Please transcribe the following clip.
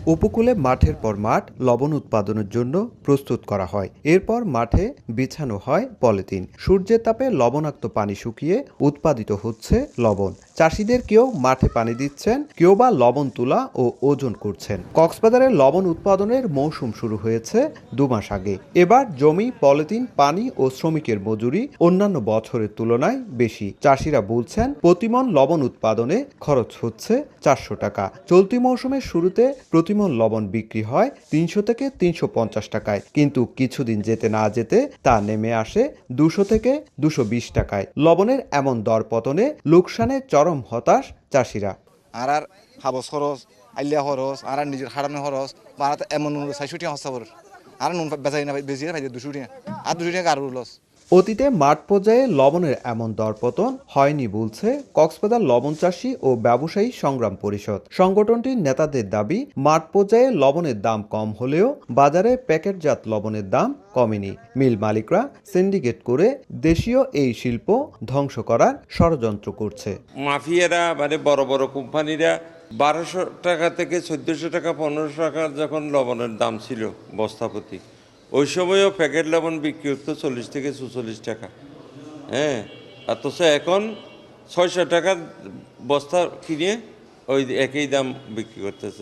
উপকূলে মাঠের পর মাঠ লবণ উৎপাদনের জন্য প্রস্তুত করা হয়। এরপর মাঠে বিছানো হয় পলিথিন। সূর্যের তাপে লবণাক্ত পানি শুকিয়ে উৎপাদিত হচ্ছে লবণ। চাষিদের কেউ মাঠে পানি দিচ্ছেন, কেউ বা লবণ তোলা ও ওজন করছেন। কক্সবাজারে লবণ উৎপাদনের মৌসুম শুরু হয়েছে 2 মাস আগে। এবার জমি, পলিথিন, পানি ও শ্রমিকের মজুরি অন্যান্য বছরের তুলনায় বেশি। চাষিরা বলছেন প্রতিমন লবণ উৎপাদনে খরচ হচ্ছে 400 টাকা। চলতি মৌসুমের শুরুতে প্রতিমন লবণ বিক্রি হয় 300 থেকে 350 টাকায়, কিন্তু কিছুদিন যেতে না যেতে তা নেমে আসে 200 থেকে 220 টাকায়। লবণের এমন দরপতনে লোকসানে চরম হতাশ চাষিরা। আর হাবস খরচ, আইলিয়া খরচ, আর নিজের হারানো খরচ, আর এমন 400 টাকা হস্তা আর নুন বেচাই না বেশি ভাই 200 টাকা আর 200 টাকা আরো লস। অতীতে মাঠ পর্যায়ে লবণের এমন দরপতন হয়নি বলছে কক্সবাজার লবণ চাষী ও ব্যবসায়ী সংগ্রাম পরিষদ। সংগঠনটির নেতাদের দাবি, মাঠ পর্যায়ে লবণের দাম কম হলেও বাজারে প্যাকেটজাত লবণের দাম কমেনি। মিল মালিকরা সিন্ডিকেট করে দেশীয় এই শিল্প ধ্বংস করার ষড়যন্ত্র করছে। মাফিয়ারা মানে বড় বড় কোম্পানিরা 1200 টাকা থেকে 1400 টাকা 1500 টাকা যখন লবণের দাম ছিল বস্তাপতি, ওই সময়ও প্যাকেট লবণ বিক্রি হতো 40 থেকে 44 টাকা। হ্যাঁ, অথচ এখন 600 টাকার বস্তা কিনে ওই একই দাম বিক্রি করতেছে।